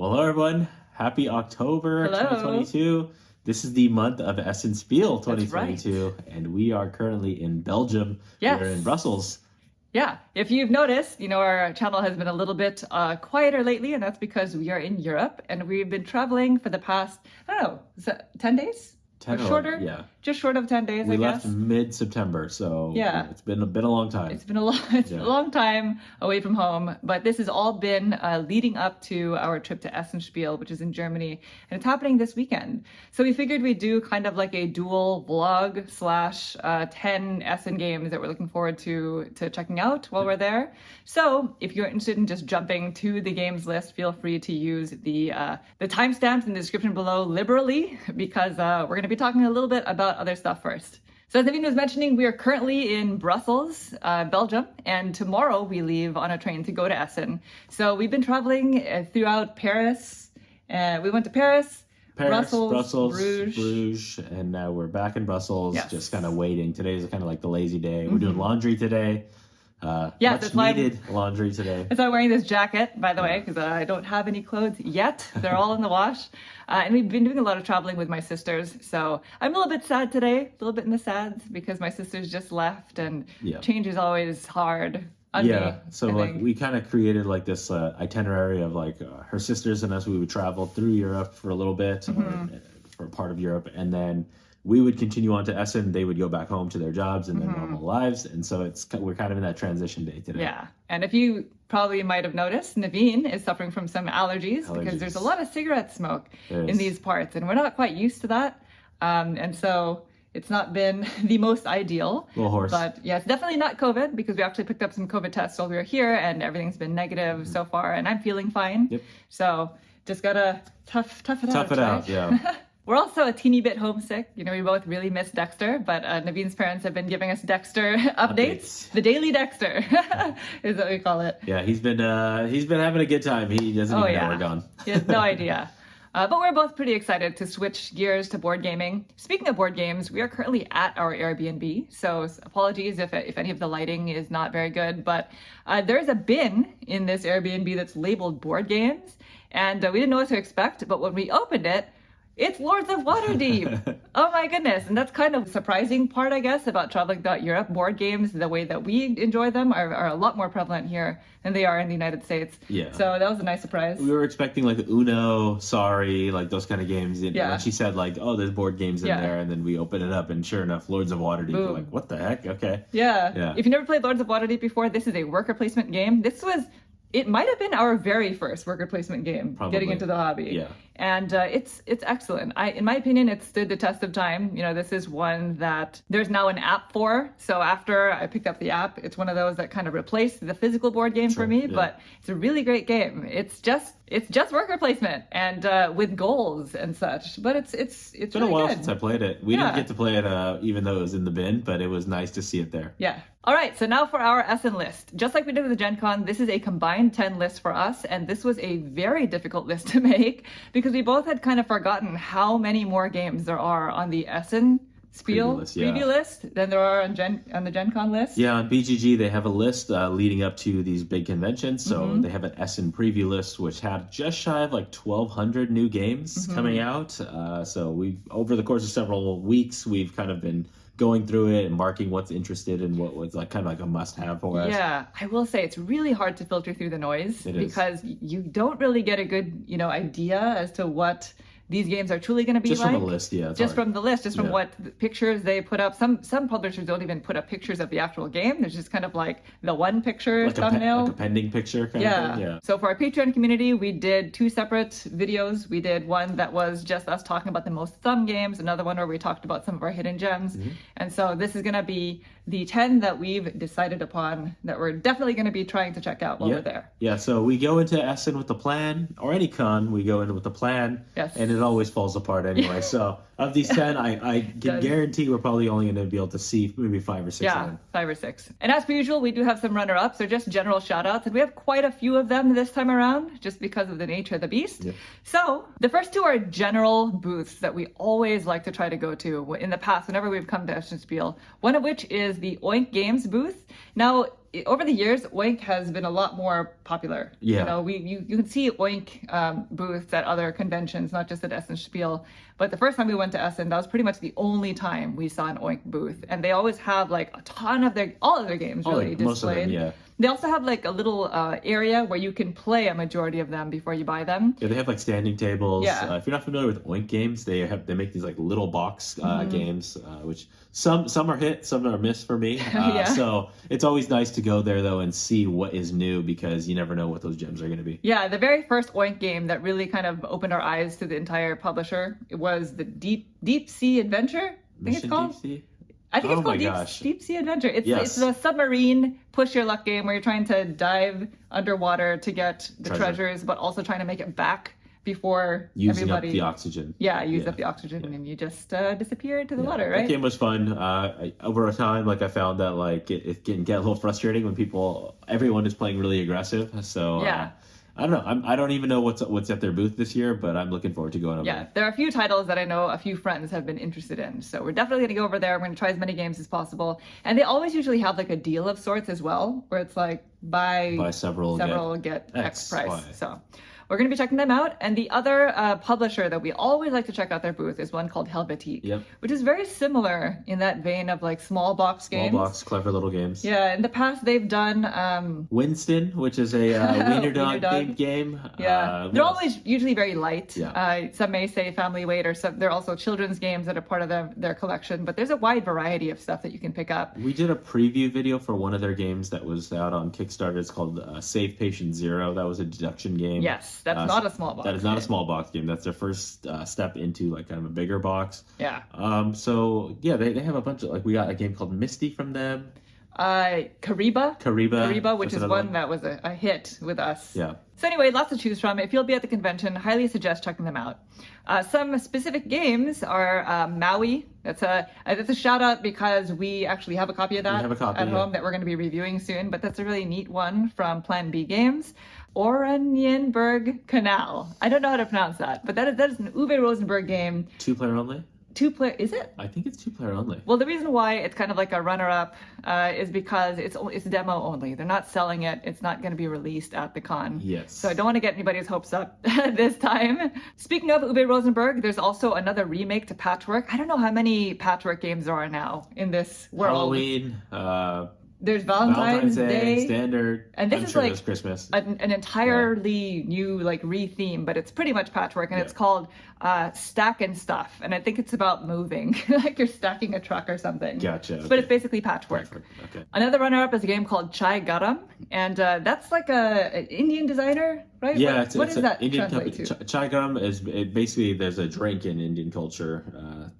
Well, hello everyone. Happy October Hello. 2022. This is the month of Essen Spiel 2022, right. and we are currently in Belgium. Yes. We're in Brussels. Yeah, if you've noticed, our channel has been a little bit quieter lately, and that's because we are in Europe and we've been traveling for the past, I don't know, is it 10 days? 10 or or- shorter? yeah. Just short of 10 days, We I left guess. mid-September, so Yeah. it's been a long time. It's been a long time away from home, but this has all been leading up to our trip to Essen Spiel, which is in Germany, and it's happening this weekend. So we figured we'd do kind of like a dual vlog / 10 Essen games that we're looking forward to checking out while we're there. So if you're interested in just jumping to the games list, feel free to use the timestamps in the description below liberally, because we're going to be talking a little bit about other stuff first. So as Naveen was mentioning, we are currently in Brussels, Belgium, and tomorrow we leave on a train to go to Essen. So we've been traveling throughout Paris. We went to Paris, Brussels, Bruges, and now we're back in Brussels, Yes. just kind of waiting. Today's kind of like the lazy day. We're doing laundry today. Yes, much needed laundry today. So I'm wearing this jacket, by the way, because I don't have any clothes yet. They're all in the wash. And we've been doing a lot of traveling with my sisters. So I'm a little bit sad today, a little bit in the sads, because my sisters just left and change is always hard. So like we kind of created like this itinerary of like her sisters and us. We would travel through Europe for a little bit, or for a part of Europe, and then we would continue on to Essen. They would go back home to their jobs and their normal lives, and so we're kind of in that transition day today. Yeah, and if you probably might have noticed, Naveen is suffering from some allergies because there's a lot of cigarette smoke in these parts, and we're not quite used to that, and so it's not been the most ideal. Little hoarse. But yeah, it's definitely not COVID, because we actually picked up some COVID tests while we were here, and everything's been negative so far, and I'm feeling fine. Yep. So just gotta tough it out. Tough it out, yeah. We're also a teeny bit homesick. We both really miss Dexter, but Naveen's parents have been giving us Dexter updates. The Daily Dexter is what we call it. Yeah, he's been having a good time. He doesn't even know we're gone. He has no idea. But we're both pretty excited to switch gears to board gaming. Speaking of board games, we are currently at our Airbnb, so apologies if any of the lighting is not very good, but there's a bin in this Airbnb that's labeled board games, and we didn't know what to expect, but when we opened it, it's Lords of Waterdeep. Oh my goodness. And that's kind of the surprising part, I guess, about traveling throughout Europe. Board games, the way that we enjoy them, are a lot more prevalent here than they are in the United States. Yeah. So that was a nice surprise. We were expecting like Uno, Sorry, like those kind of games. And Yeah. when she said like, oh, there's board games in there, and then we open it up, and sure enough, Lords of Waterdeep. We're like, what the heck? Okay. Yeah. If you've never played Lords of Waterdeep before, this is a worker placement game. It might have been our very first worker placement game, getting into the hobby. Yeah. And it's excellent. In my opinion, it stood the test of time. This is one that there's now an app for. So after I picked up the app, it's one of those that kind of replaced the physical board game for me. But it's a really great game. It's just worker placement and with goals and such. But it's been really a while good. since I played it. We didn't get to play it even though it was in the bin, but it was nice to see it there. Yeah. All right, so now for our Essen list. Just like we did with the Gen Con, this is a combined 10 list for us, and this was a very difficult list to make because we both had kind of forgotten how many more games there are on the Essen Spiel preview list than there are on the Gen Con list. Yeah, on BGG they have a list leading up to these big conventions. So they have an Essen preview list, which had just shy of like 1,200 new games coming out. So we've, over the course of several weeks, we've kind of been going through it and marking what's interested and what was like kind of like a must-have for us. Yeah, I will say it's really hard to filter through the noise because you don't really get a good, idea as to what these games are truly going to be just like. From the list, just from the list, just from what pictures they put up. Some publishers don't even put up pictures of the actual game. There's just kind of like the one picture like thumbnail. Like a pending picture kind of thing. Yeah. So for our Patreon community, we did 2 separate videos. We did one that was just us talking about the most thumb games, another one where we talked about some of our hidden gems. And so this is going to be the 10 that we've decided upon that we're definitely going to be trying to check out while we're there. Yeah, so we go into Essen with the plan, or any con, we go in with the plan, and it always falls apart anyway. So of these 10, I can guarantee we're probably only going to be able to see maybe 5 or 6 of them. 5 or 6. And as per usual, we do have some runner-ups, or just general shout-outs, and we have quite a few of them this time around, just because of the nature of the beast. So the first 2 are general booths that we always like to try to go to in the past, whenever we've come to Essen Spiel, one of which is the Oink Games booth. Now, over the years, Oink has been a lot more popular. Yeah. You know, you can see Oink booths at other conventions, not just at Essen Spiel. But the first time we went to Essen, that was pretty much the only time we saw an Oink booth. And they always have like a ton of all of their games really displayed. Most of them, yeah. They also have like a little area where you can play a majority of them before you buy them. Yeah, they have like standing tables. Yeah. If you're not familiar with Oink games, they make these like little box games, which some are hit, some are miss for me. Yeah. So it's always nice to go there though and see what is new because you never know what those gems are going to be. Yeah, the very first Oink game that really kind of opened our eyes to the entire publisher, it was the Deep Sea Adventure. I think it's called. Deep Sea? I think it's Oh my called gosh. Deep Sea Adventure. It's Yes. the submarine push your luck game where you're trying to dive underwater to get the treasures, but also trying to make it back before Using everybody. up the oxygen. Yeah, use up the oxygen and you just disappear into the water, That right? game was fun. Over time, like I found that like it can get a little frustrating when everyone is playing really aggressive. So Yeah. I don't know. I don't even know what's at their booth this year, but I'm looking forward to going over. Yeah, there are a few titles that I know a few friends have been interested in. So we're definitely going to go over there. We're going to try as many games as possible. And they always usually have like a deal of sorts as well, where it's like buy several, get X price. Y. So we're going to be checking them out. And the other publisher that we always like to check out their booth is one called Helvetique, which is very similar in that vein of like small box games. Small box, clever little games. Yeah, in the past they've done Winston, which is a Wiener Dog themed game. Yeah, they're always usually very light. Yeah. Some may say family weight, or some. They're also children's games that are part of their collection. But there's a wide variety of stuff that you can pick up. We did a preview video for one of their games that was out on Kickstarter. It's called Save Patient Zero. That was a deduction game. Yes, that's not a small box. That is not a small box game. That's their first step into like kind of a bigger box. Yeah. So yeah, they have a bunch of like we got a game called Misty from them. Kariba, which is one that was a hit with us. Yeah. So anyway, lots to choose from. If you'll be at the convention, highly suggest checking them out. Some specific games are Maui. That's a shout out because we actually have a copy of that at home that we're going to be reviewing soon. But that's a really neat one from Plan B Games. Oranienburg Canal. I don't know how to pronounce that, but that is an Uwe Rosenberg game. 2-player only? 2-player, is it? I think it's 2-player only. Well, the reason why it's kind of like a runner-up is because it's demo only. They're not selling it. It's not going to be released at the con. Yes. So I don't want to get anybody's hopes up this time. Speaking of Uwe Rosenberg, there's also another remake to Patchwork. I don't know how many Patchwork games there are now in this world. Halloween. There's Valentine's Day, Standard, and this I'm is sure like there's Christmas. an entirely new like re-theme, but it's pretty much Patchwork, and it's called Stack and Stuff, and I think it's about moving, like you're stacking a truck or something. Gotcha. But it's basically Patchwork. Okay. Another runner-up is a game called Chai Garam, and that's like an Indian designer, right? Yeah, what does that Indian translate company. to? Chai garam is basically there's a drink in Indian culture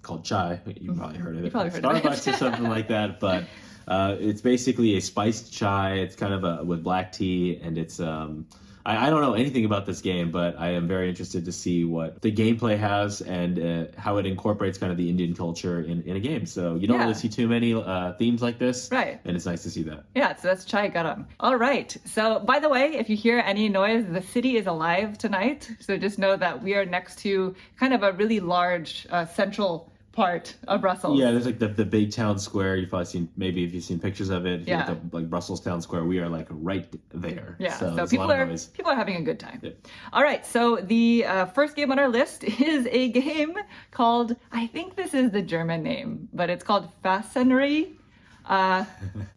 called chai. You probably heard of it. You probably heard of it. Starbucks or something like that, but. It's basically a spiced chai. It's kind of with black tea, and it's I don't know anything about this game, but I am very interested to see what the gameplay has and how it incorporates kind of the Indian culture in a game. So you don't really see too many themes like this, right? And it's nice to see that. Yeah, so that's Chai Garam. All right. So by the way, if you hear any noise, the city is alive tonight. So just know that we are next to kind of a really large central part of Brussels. Yeah, there's like the big town square. You've probably seen, maybe if you've seen pictures of it. If you Yeah. look up, like Brussels town square, we are like right there. Yeah, so there's a people lot of are noise. having a good time. Yeah. All right, so the first game on our list is a game called, I think this is the German name, but it's called Fasenerie. The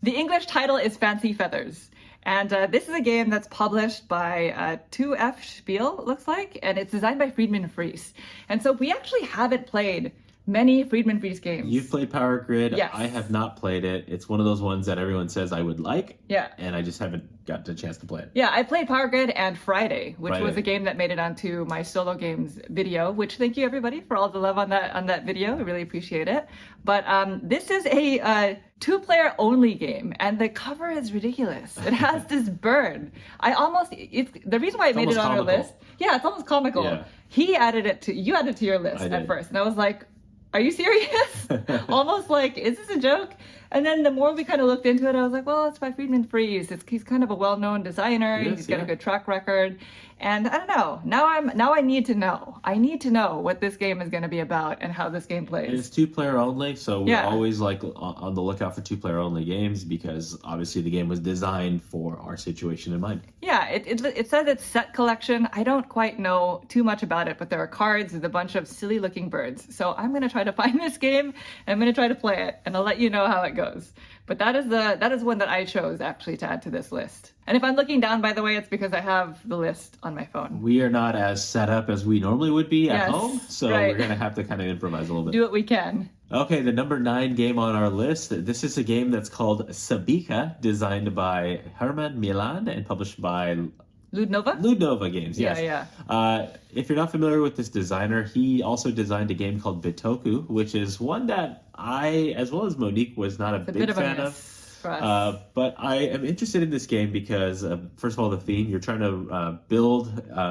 English title is Fancy Feathers. And this is a game that's published by 2F Spiel, it looks like, and it's designed by Friedman Fries. And so we actually haven't played many Friedman Fries games. You've played Power Grid. Yes. I have not played it. It's one of those ones that everyone says I would like. Yeah. And I just haven't got the chance to play it. Yeah, I played Power Grid and Friday, which Friday. was a game that made it onto my solo games video, which thank you everybody for all the love on that video. I really appreciate it. But this is a 2-player only game, and the cover is ridiculous. It has this bird. It's the reason why I made it on our list. Yeah, it's almost comical. Yeah. You added it to your list at first, and I was like, are you serious? Almost like, is this a joke? And then the more we kind of looked into it, I was like, well, it's by Friedman Freeze. He's kind of a well-known designer. Yes, He's got yeah. a good track record. And I don't know. Now I need to know. I need to know what this game is going to be about and how this game plays. It's 2-player only, so we're Yeah. always like on the lookout for 2-player only games because obviously the game was designed for our situation in mind. Yeah, it says it's set collection. I don't quite know too much about it, but there are cards with a bunch of silly looking birds. So I'm going to try to find this game and I'm going to try to play it and I'll let you know how it goes. But that is one that I chose actually to add to this list. And if I'm looking down, by the way, it's because I have the list on my phone. We are not as set up as we normally would be at Yes, home, so right. we're going to have to kind of improvise a little bit. Do what we can. Okay, the number 9 game on our list. This is a game that's called Sabika, designed by Herman Milan and published by Ludnova? Ludnova Games. Yes. Yeah. If you're not familiar with this designer, he also designed a game called Bitoku, which is one that I, as well as Monique, was not a It's a big bit of a fan miss of. for us. But I am interested in this game because, first of all, the theme. You're trying to build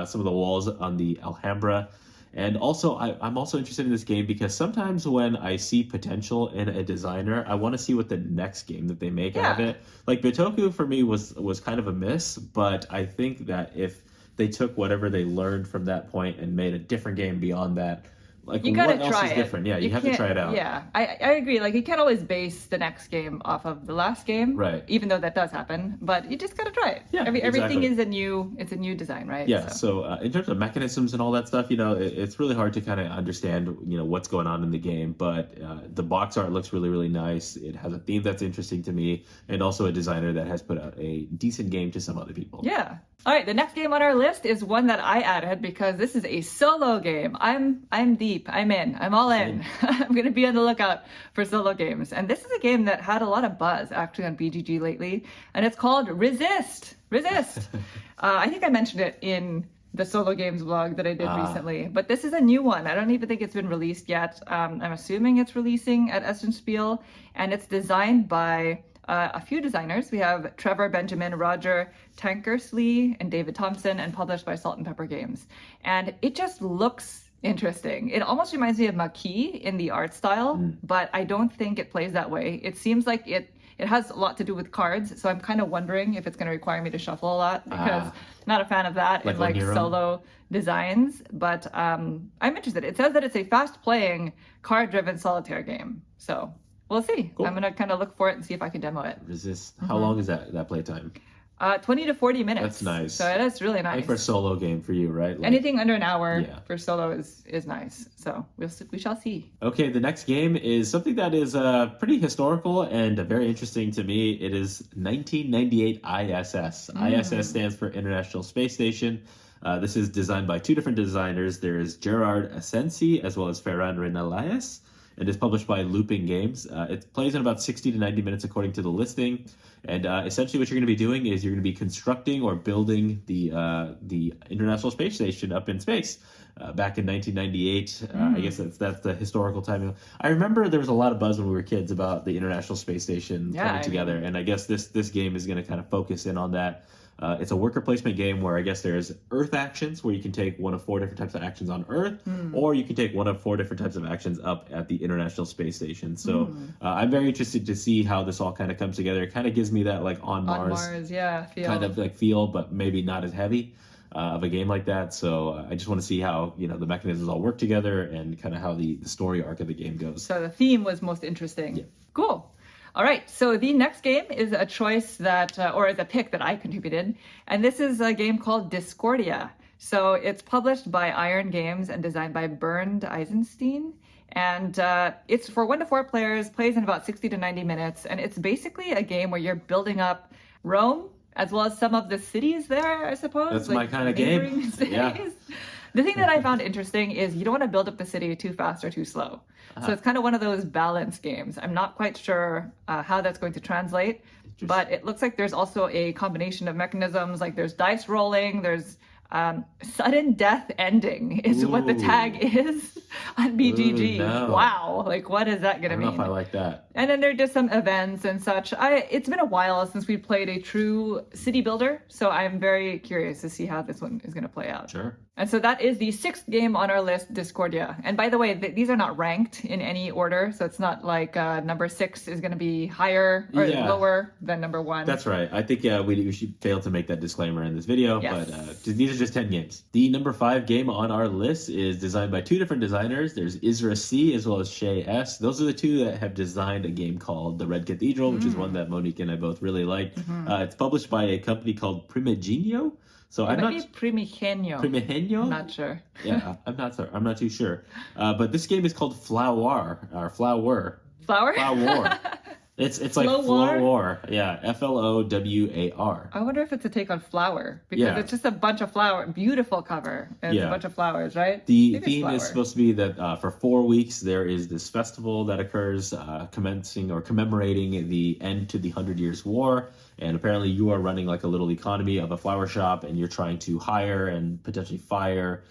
some of the walls on the Alhambra. And also, I'm also interested in this game because sometimes when I see potential in a designer, I want to see what the next game that they make out of Yeah. it. Like Bitoku for me was kind of a miss, but I think that if they took whatever they learned from that point and made a different game beyond that, like You gotta what else try is it. different? Yeah, you have to can't- try it out. Yeah, I agree. Like, you can't always base the next game off of the last game, Right. Even though that does happen. But you just gotta try it. Yeah, Everything exactly. it's a new design, right? Yeah, so in terms of mechanisms and all that stuff, it's really hard to kind of understand, what's going on in the game. But the box art looks really, really nice. It has a theme that's interesting to me, and also a designer that has put out a decent game to some other people. Yeah. All right, the next game on our list is one that I added because this is a solo game. I'm deep. I'm in. I'm all in. I'm going to be on the lookout for solo games. And this is a game that had a lot of buzz actually on BGG lately, and it's called Resist. Resist. I think I mentioned it in the solo games blog that I did recently, but this is a new one. I don't even think it's been released yet. I'm assuming it's releasing at Essen Spiel, and it's designed by a few designers. We have Trevor Benjamin, Roger Tankersley, and David Thompson, and published by Salt and Pepper Games. And it just looks interesting. It almost reminds me of Maquis in the art style, but I don't think it plays that way. It seems like it has a lot to do with cards, so I'm kind of wondering if it's going to require me to shuffle a lot because I'm not a fan of that in like solo designs. But I'm interested. It says that it's a fast-playing, card-driven solitaire game. So we'll see. Cool. I'm going to kind of look for it and see if I can demo it. Resist. How long is that playtime? 20 to 40 minutes. That's nice. So it is really nice. Like for a solo game for you, right? Like, Anything under an hour Yeah. for solo is nice. So we shall see. Okay, the next game is something that is pretty historical and very interesting to me. It is 1998 ISS. ISS stands for International Space Station. This is designed by 2 different designers. There is Gerard Asensi as well as Ferran Renalias. It is published by Looping Games. It plays in about 60 to 90 minutes according to the listing. And essentially what you're going to be doing is you're going to be constructing or building the International Space Station up in space. Back in 1998, I guess that's the historical time. I remember there was a lot of buzz when we were kids about the International Space Station coming together. And I guess this game is going to kind of focus in on that. It's a worker placement game where I guess there's Earth actions where you can take one of 4 different types of actions on Earth, or you can take one of 4 different types of actions up at the International Space Station. So I'm very interested to see how this all kind of comes together. It kind of gives me that like on Mars yeah, feel. kind of like feel, but maybe not as heavy of a game like that. So I just want to see how the mechanisms all work together and kind of how the story arc of the game goes. So the theme was most interesting. Yeah. Cool. All right, so the next game is a choice that, or is a pick that I contributed, and this is a game called Discordia. So it's published by Iron Games and designed by Bernd Eisenstein, and it's for 1 to 4 players, plays in about 60 to 90 minutes, and it's basically a game where you're building up Rome, as well as some of the cities there, I suppose. That's like my kind of game. neighboring cities. Yeah. The thing that I found interesting is you don't want to build up the city too fast or too slow. So it's kind of one of those balance games. I'm not quite sure how that's going to translate, but it looks like there's also a combination of mechanisms. Like there's dice rolling, there's sudden death ending is what the tag is. on BGG. Ooh, no. Wow. Like, what is that I going to don't know mean? if I like that. And then there are just some events and such. It's been a while since we played a true city builder, so I'm very curious to see how this one is going to play out. Sure. And so that is the 6th game on our list, Discordia. And by the way, these are not ranked in any order, so it's not like number 6 is going to be higher or lower than number 1. That's right. I think we should fail to make that disclaimer in this video, Yes. but these are just 10 games. The number 5 game on our list is designed by 2 different designers. There's Isra C as well as Shay S. Those are the 2 that have designed a game called The Red Cathedral, which is one that Monique and I both really like. It's published by a company called Primigenio. So I'm not Primigenio. Primigenio. I'm not sure. Yeah, I'm not too sure. But this game is called Flower or Flower. Flower? Flower. It's like Flower. Yeah, Flowar. I wonder if it's a take on flower because it's just a bunch of flower. Beautiful cover. And it's a bunch of flowers, right? The theme is supposed to be that for 4 weeks there is this festival that occurs commencing or commemorating the end to the 100 Years' War. And apparently you are running like a little economy of a flower shop and you're trying to hire and potentially fire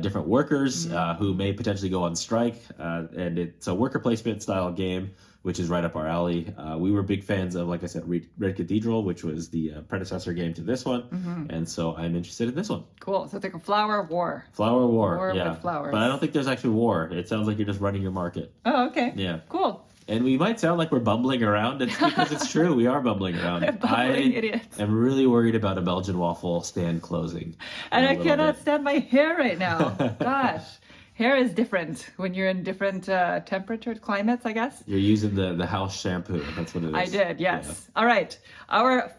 different workers who may potentially go on strike. And it's a worker placement style game, which is right up our alley. We were big fans of, like I said, Red Cathedral, which was the predecessor game to this one. And so I'm interested in this one. Cool. So it's like a flower war. Flower war. War yeah. with flowers. But I don't think there's actually war. It sounds like you're just running your market. Oh, okay. Yeah. Cool. And we might sound like we're bumbling around. It's because it's true. We are bumbling around. Bumbling idiots. I'm really worried about a Belgian waffle stand closing. And I cannot stand my hair right now. Gosh. Hair is different when you're in different temperature climates, I guess. You're using the house shampoo. That's what it is. I did, yes. Yeah. All right. Our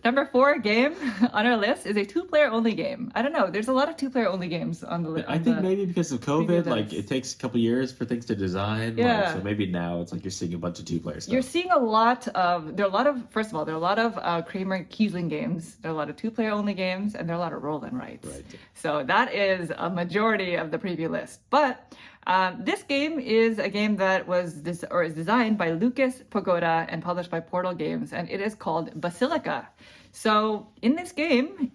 number 4 game on our list is a 2-player only game. I don't know. There's a lot of 2-player only games on the list. I think maybe because of COVID, like it takes a couple years for things to design. Yeah. Like, so maybe now it's like you're seeing a bunch of 2-player stuff. You're seeing a lot of, first of all, there are a lot of Kramer Kiesling games. There are a lot of 2-player only games, and there are a lot of roll and writes. Right. So that is a majority of the preview list. But this game is a game that is designed by Lucas Pagoda and published by Portal Games, and it is called Basilica. So in this game,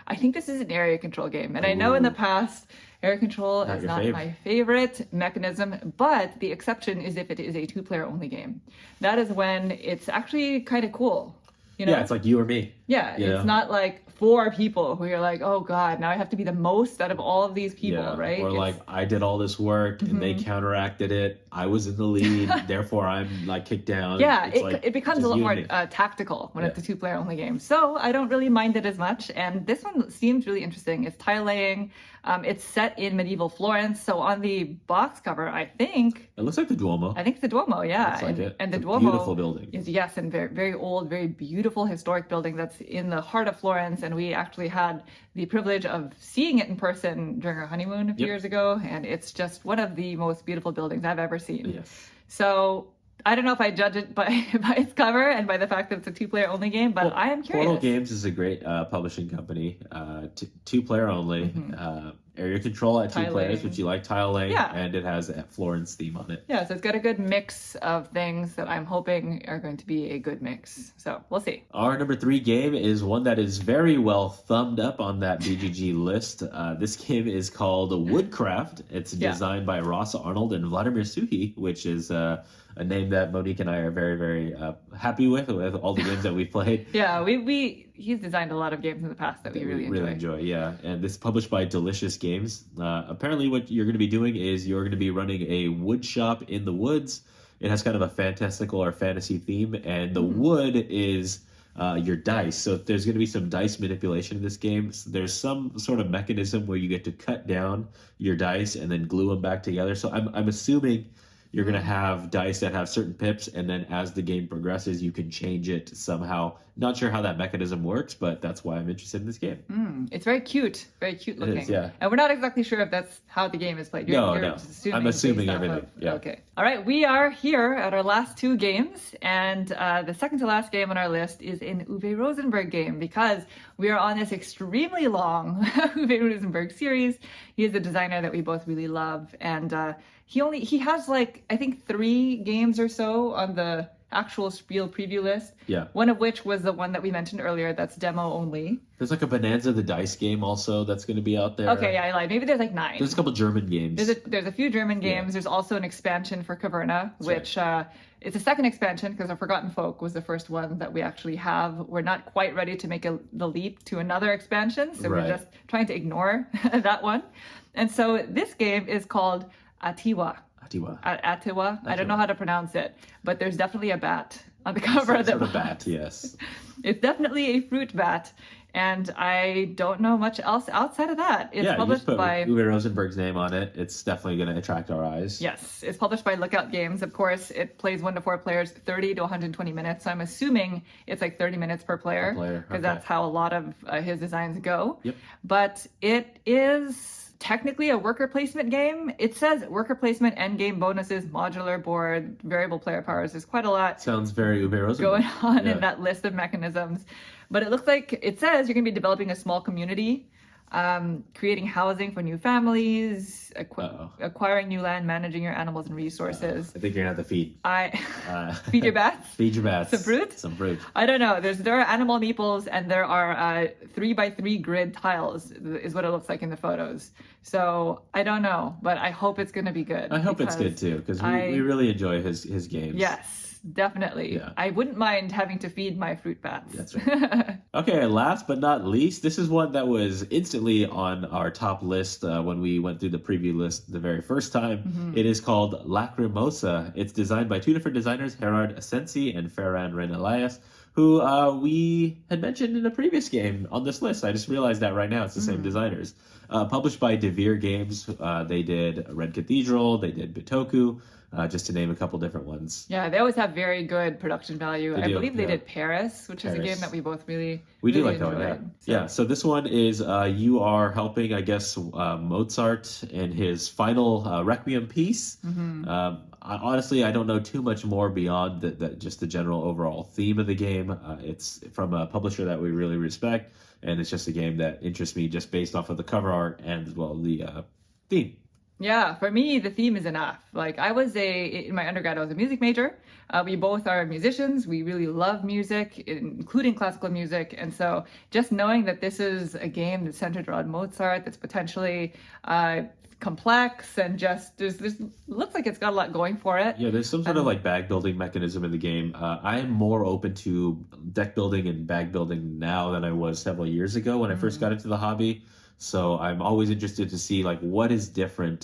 I think this is an area control game. And I know in the past, area control is not my favorite mechanism, but the exception is if it is a 2-player only game. That is when it's actually kind of cool. You know? Yeah, it's like you or me. Yeah, it's not like 4 people who you're like, oh God, now I have to be the most out of all of these people, right? Or like, I did all this work and they counteracted it. I was in the lead, therefore I'm like kicked down. Yeah, it becomes a lot more tactical when it's a 2-player only game. So I don't really mind it as much. And this one seems really interesting. It's tile laying. It's set in medieval Florence. So on the box cover, I think it looks like the Duomo. I think it's the Duomo, yeah. Looks like it. And the It's a Duomo beautiful building. is and very, very old, very beautiful historic building that's in the heart of Florence. And we actually had the privilege of seeing it in person during our honeymoon a few years ago. And it's just one of the most beautiful buildings I've ever seen. Yes. So I don't know if I judge it by its cover and by the fact that it's a 2-player only game, but I am curious. Portal Games is a great publishing company. 2-player only. Area control at 2 players, which you like, tile laying, and it has a Florence theme on it. Yeah, so it's got a good mix of things that I'm hoping are going to be a good mix. So we'll see. Our number 3 game is one that is very well thumbed up on that BGG list. This game is called Woodcraft. It's designed by Ross Arnold and Vladimir Suhi, which is a name that Monique and I are very, very happy with all the games that we've played. Yeah, he's designed a lot of games in the past that we really enjoy. Yeah. And this is published by Delicious Games. Apparently what you're going to be doing is you're going to be running a wood shop in the woods. It has kind of a fantastical or fantasy theme, and the wood is your dice. So there's going to be some dice manipulation in this game. So there's some sort of mechanism where you get to cut down your dice and then glue them back together. So I'm assuming you're going to have dice that have certain pips, and then as the game progresses, you can change it somehow. Not sure how that mechanism works, but that's why I'm interested in this game. It's very cute looking. It is, yeah. And we're not exactly sure if that's how the game is played. No. I'm assuming everything. Okay. All right, we are here at our last 2 games, and the second to last game on our list is an Uwe Rosenberg game, because we are on this extremely long Uwe Rosenberg series. He is a designer that we both really love, and he has like, I think 3 games or so on the actual Spiel preview list. Yeah. One of which was the one that we mentioned earlier, that's demo only. There's like a Bonanza the Dice game also that's going to be out there. Okay, yeah, I lied. Maybe there's like 9. There's a couple German games. There's a few German games. Yeah. There's also an expansion for Caverna, which right. It's a second expansion because A Forgotten Folk was the first one that we actually have. We're not quite ready to make the leap to another expansion, so Right. we're just trying to ignore that one. And so this game is called Atiwa. Atiwa. I don't know how to pronounce it, but there's definitely a bat on the cover of the sort of bat, yes. It's definitely a fruit bat, and I don't know much else outside of that. It's published by Uwe Rosenberg's name on it. It's definitely going to attract our eyes. Yes, it's published by Lookout Games. Of course, it plays 1 to 4 players, 30 to 120 minutes. So I'm assuming it's like 30 minutes per player, because that's how a lot of his designs go. Yep. But it is technically a worker placement game. It says worker placement, end game bonuses, modular board, variable player powers. There's quite a lot Sounds very Uwe Rosenberg. going on in that list of mechanisms. But it looks like it says you're going to be developing a small community, creating housing for new families, acquiring new land, managing your animals and resources. I think you're going to have to feed. Feed your bats? Feed your bats. Some fruit? I don't know. There are animal meeples, and there are 3x3 grid tiles, is what it looks like in the photos. So I don't know, but I hope it's going to be good. I hope it's good too, because we really enjoy his games. Yes. Definitely. Yeah. I wouldn't mind having to feed my fruit bats. That's right. Okay, last but not least, this is one that was instantly on our top list when we went through the preview list the very first time. Mm-hmm. It is called Lacrimosa. It's designed by 2 different designers, Gerard Asensi and Ferran Ren Elias, who we had mentioned in a previous game on this list. I just realized that right now. It's the same designers. Published by Devere Games. They did Red Cathedral, they did Bitoku, just to name a couple different ones. Yeah, they always have very good production value. I believe they did Paris, which is a game that we both really do like enjoyed. that one, yeah. So this one is you are helping, I guess, Mozart in his final Requiem piece. Mm-hmm. Honestly, I don't know too much more beyond just the general overall theme of the game. It's from a publisher that we really respect, and it's just a game that interests me just based off of the cover art and, well, the theme. Yeah, for me, the theme is enough. Like, in my undergrad, I was a music major. We both are musicians. We really love music, including classical music. And so just knowing that this is a game that's centered around Mozart, that's potentially complex and just looks like it's got a lot going for it. Yeah, there's some sort of like bag building mechanism in the game. I am more open to deck building and bag building now than I was several years ago when I first got into the hobby. So I'm always interested to see like what is different,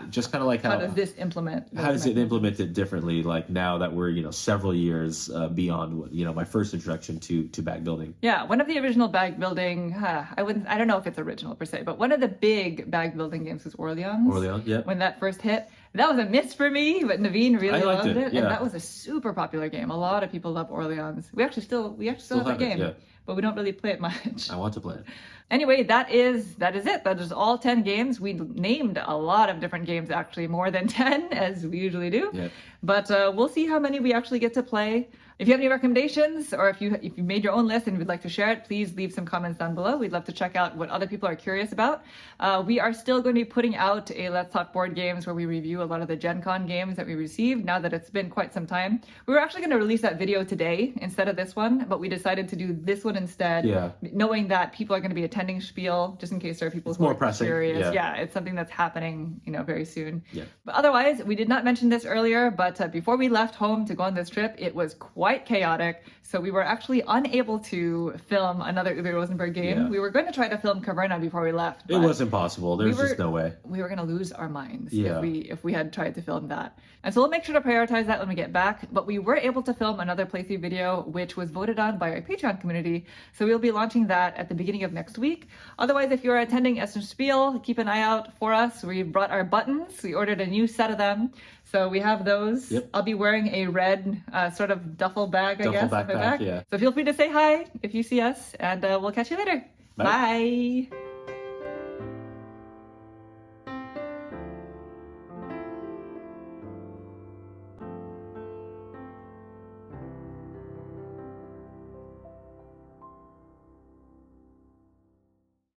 just kind of like how does this implement? How does it implement it differently? Like now that we're, several years beyond, my first introduction to bag building. Yeah. One of the original bag building, I don't know if it's original per se, but one of the big bag building games was Orleans. Orleans, yeah. When that first hit. That was a miss for me, but Naveen really loved it. Yeah. And that was a super popular game. A lot of people love Orleans. We actually still have that game, but we don't really play it much. I want to play it. Anyway, that is it. That is all 10 games. We named a lot of different games, actually, more than 10, as we usually do. Yep. But we'll see how many we actually get to play. If you have any recommendations, or if you made your own list and would like to share it, please leave some comments down below. We'd love to check out what other people are curious about. We are still going to be putting out a Let's Talk Board Games where we review a lot of the Gen Con games that we received now that it's been quite some time. We were actually going to release that video today instead of this one, but we decided to do this one instead, knowing that people are going to be attending Spiel, just in case there are people who are curious. Yeah, it's something that's happening, very soon. Yeah. But otherwise, we did not mention this earlier, but before we left home to go on this trip, it was quite chaotic. So we were actually unable to film another Uwe Rosenberg game. Yeah. We were going to try to film Caverna before we left. It was impossible. There's just no way. We were going to lose our minds if we had tried to film that. And so we'll make sure to prioritize that when we get back. But we were able to film another playthrough video, which was voted on by our Patreon community. So we'll be launching that at the beginning of next week. Otherwise, if you're attending Essen Spiel, keep an eye out for us. We brought our buttons. We ordered a new set of them. So we have those. Yep. I'll be wearing a red sort of duffel bag, I guess, on my back. Yeah. So feel free to say hi if you see us, and we'll catch you later. Bye. Bye.